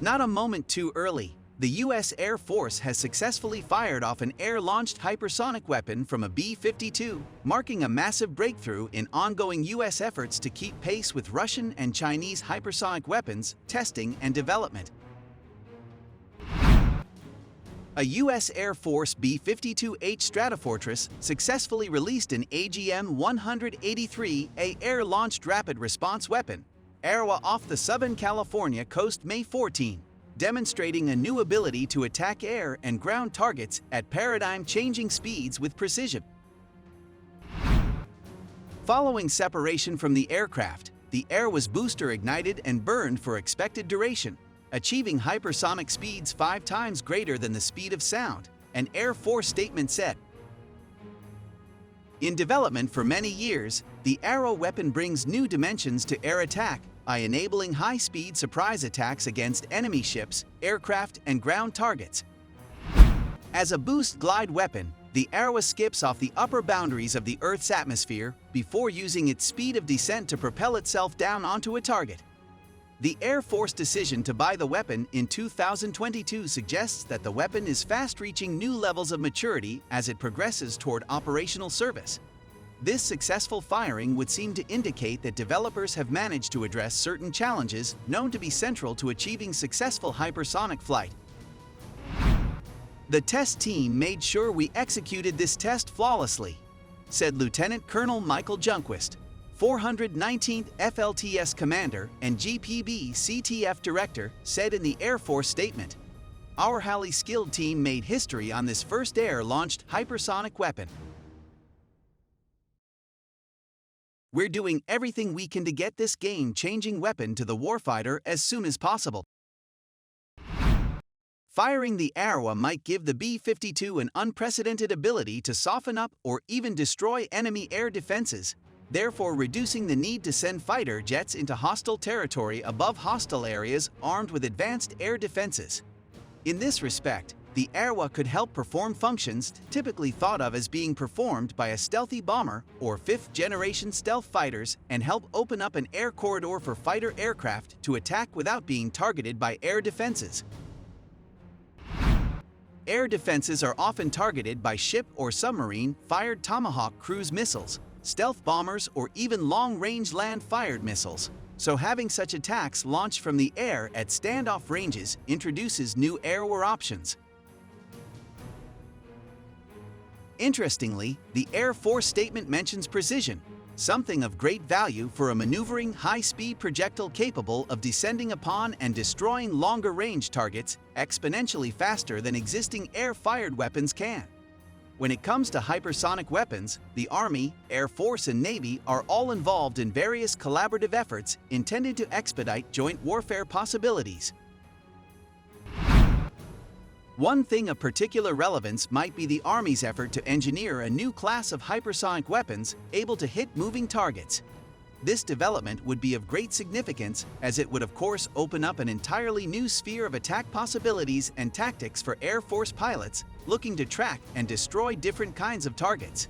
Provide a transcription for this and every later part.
Not a moment too early, the U.S. Air Force has successfully fired off an air-launched hypersonic weapon from a B-52, marking a massive breakthrough in ongoing U.S. efforts to keep pace with Russian and Chinese hypersonic weapons testing and development. A U.S. Air Force B-52H Stratofortress successfully released an AGM-183A air-launched rapid response weapon, ARRW, off the Southern California coast May 14, demonstrating a new ability to attack air and ground targets at paradigm-changing speeds with precision. Following separation from the aircraft, the ARRW's booster ignited and burned for expected duration, achieving hypersonic speeds 5 times greater than the speed of sound, an Air Force statement said. In development for many years, the ARRW weapon brings new dimensions to air attack by enabling high-speed surprise attacks against enemy ships, aircraft, and ground targets. As a boost glide weapon, the ARRW skips off the upper boundaries of the Earth's atmosphere before using its speed of descent to propel itself down onto a target. The Air Force decision to buy the weapon in 2022 suggests that the weapon is fast reaching new levels of maturity as it progresses toward operational service. This successful firing would seem to indicate that developers have managed to address certain challenges known to be central to achieving successful hypersonic flight. "The test team made sure we executed this test flawlessly," said Lieutenant Colonel Michael Junquist, 419th FLTS Commander and GPB CTF Director, said in the Air Force statement. "Our highly skilled team made history on this first air-launched hypersonic weapon. We're doing everything we can to get this game-changing weapon to the warfighter as soon as possible." Firing the ARRW might give the B-52 an unprecedented ability to soften up or even destroy enemy air defenses, therefore reducing the need to send fighter jets into hostile territory above hostile areas armed with advanced air defenses. In this respect, the ARRW could help perform functions typically thought of as being performed by a stealthy bomber or fifth-generation stealth fighters and help open up an air corridor for fighter aircraft to attack without being targeted by air defenses. Air defenses are often targeted by ship or submarine-fired Tomahawk cruise missiles, stealth bombers, or even long-range land-fired missiles. So having such attacks launched from the air at standoff ranges introduces new air war options. Interestingly, the Air Force statement mentions precision, something of great value for a maneuvering, high-speed projectile capable of descending upon and destroying longer-range targets exponentially faster than existing air-fired weapons can. When it comes to hypersonic weapons, the Army, Air Force, and Navy are all involved in various collaborative efforts intended to expedite joint warfare possibilities. One thing of particular relevance might be the Army's effort to engineer a new class of hypersonic weapons able to hit moving targets. This development would be of great significance, as it would of course open up an entirely new sphere of attack possibilities and tactics for Air Force pilots looking to track and destroy different kinds of targets.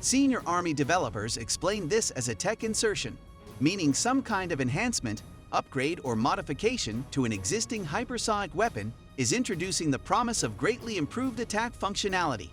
Senior Army developers explained this as a tech insertion, meaning some kind of enhancement, upgrade, or modification to an existing hypersonic weapon is introducing the promise of greatly improved attack functionality.